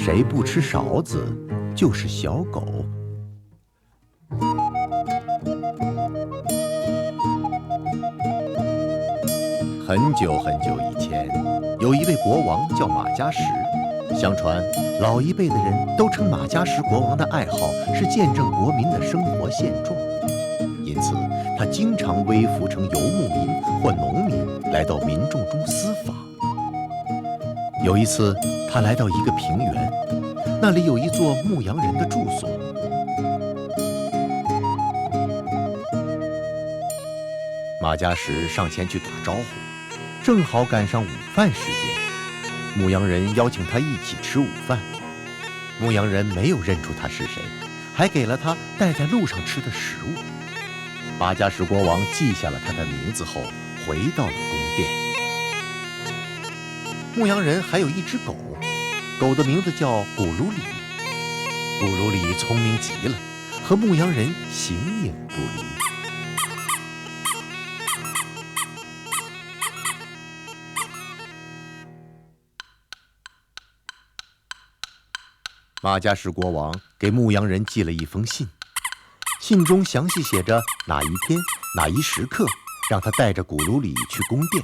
谁不吃勺子，就是小狗。很久很久以前，有一位国王叫马加什。相传，老一辈的人都称马加什国王的爱好是见证国民的生活现状，因此他经常微服成游牧民或农民来到民众中私访。有一次，他来到一个平原，那里有一座牧羊人的住所。马加什上前去打招呼，正好赶上午饭时间。牧羊人邀请他一起吃午饭。牧羊人没有认出他是谁，还给了他带在路上吃的食物。马加什国王记下了他的名字后，回到了宫殿。牧羊人还有一只狗，狗的名字叫古鲁里。古鲁里聪明极了，和牧羊人形影不离。马加什国王给牧羊人寄了一封信，信中详细写着哪一天哪一时刻让他带着古鲁里去宫殿。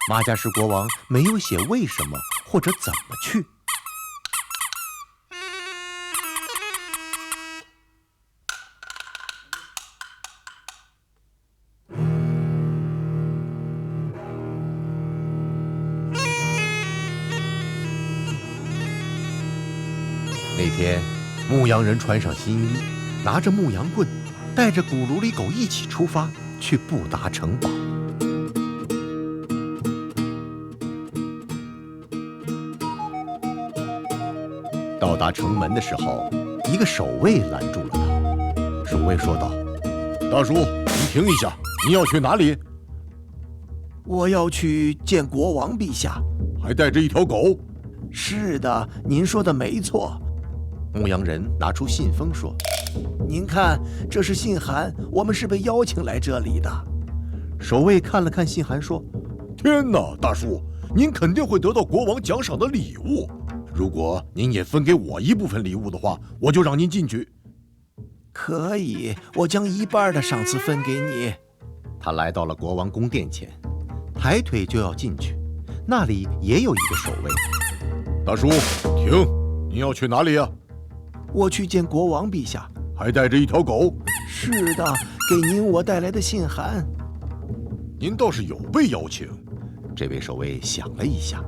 马加什国王没有写为什么或者怎么去。那天，牧羊人穿上新衣，拿着牧羊棍，带着古鲁里狗一起出发去布达城堡。到达城门的时候，一个守卫拦住了他。守卫说道：“大叔，你停一下，你要去哪里？”“我要去见国王陛下。”“还带着一条狗？”“是的，您说的没错。”牧羊人拿出信封说：“您看，这是信函，我们是被邀请来这里的。”守卫看了看信函说：“天哪，大叔，您肯定会得到国王奖赏的礼物。如果您也分给我一部分礼物的话，我就让您进去。”“可以，我将一半的赏赐分给你。”他来到了国王宫殿前，抬腿就要进去，那里也有一个守卫。“大叔，停！您要去哪里呀？”“我去见国王陛下。”“还带着一条狗？”“是的，给您我带来的信函。”“您倒是有被邀请。”这位守卫想了一下，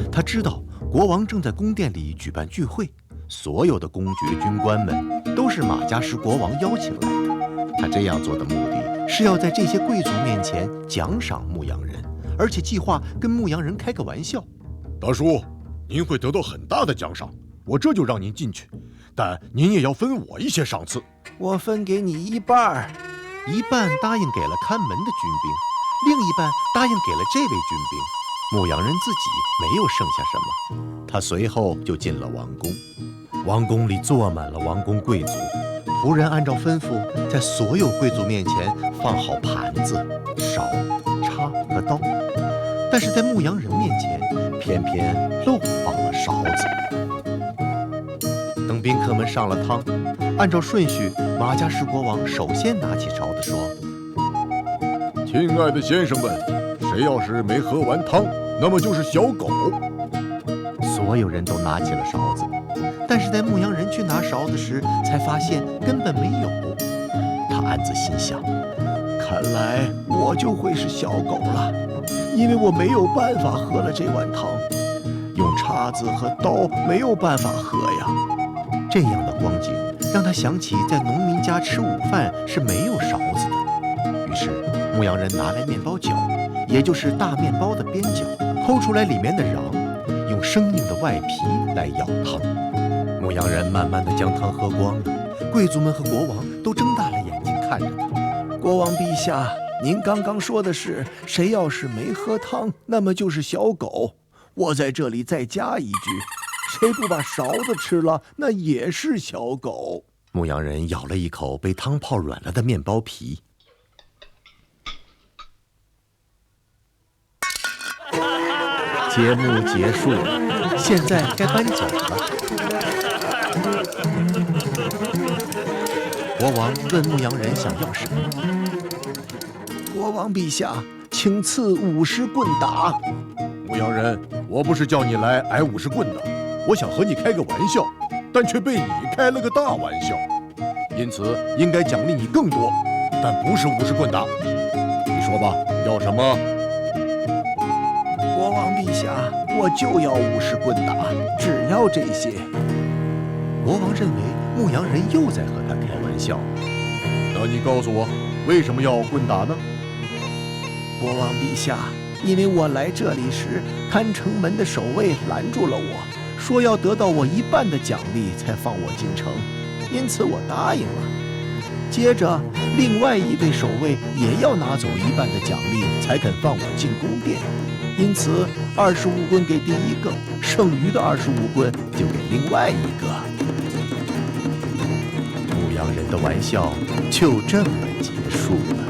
他知道国王正在宫殿里举办聚会，所有的公爵军官们都是马加什国王邀请来的。他这样做的目的是要在这些贵族面前奖赏牧羊人，而且计划跟牧羊人开个玩笑。“大叔，您会得到很大的奖赏，我这就让您进去，但您也要分我一些赏赐。”“我分给你一半。”一半答应给了看门的军兵，另一半答应给了这位军兵。牧羊人自己没有剩下什么，他随后就进了王宫。王宫里坐满了王公贵族，仆人按照吩咐，在所有贵族面前放好盘子、勺、叉和刀，但是在牧羊人面前，偏偏漏放了勺子。等宾客们上了汤，按照顺序，马加什国王首先拿起勺子说：“亲爱的先生们，谁要是没喝完汤，那么就是小狗。”所有人都拿起了勺子，但是在牧羊人去拿勺子时，才发现根本没有。他暗自心想：看来我就会是小狗了，因为我没有办法喝了这碗汤，用叉子和刀没有办法喝呀。这样的光景让他想起在农民家吃午饭是没有勺子的。于是牧羊人拿来面包角，也就是大面包的边角，抠出来里面的瓤，用生硬的外皮来舀汤。牧羊人慢慢地将汤喝光了，贵族们和国王都睁大了眼睛看着他。“国王陛下，您刚刚说的是，谁要是没喝汤，那么就是小狗。我在这里再加一句，谁不把勺子吃了，那也是小狗。”牧羊人咬了一口被汤泡软了的面包皮。节目结束了，现在该搬走了。国王问牧羊人想要什么。国王陛下，请赐50棍打。牧羊人，我不是叫你来挨50棍的，我想和你开个玩笑，但却被你开了个大玩笑，因此应该奖励你更多，但不是50棍打。你说吧，要什么？国王陛下，我就要50棍打，只要这些。国王认为牧羊人又在和他开玩笑。那你告诉我，为什么要棍打呢？国王陛下，因为我来这里时，看城门的守卫拦住了我，说要得到我1半的奖励才放我进城，因此我答应了。接着，另外1位守卫也要拿走1半的奖励才肯放我进宫殿，因此25棍给第1个，剩余的25棍就给另外1个。牧羊人的玩笑就这么结束了。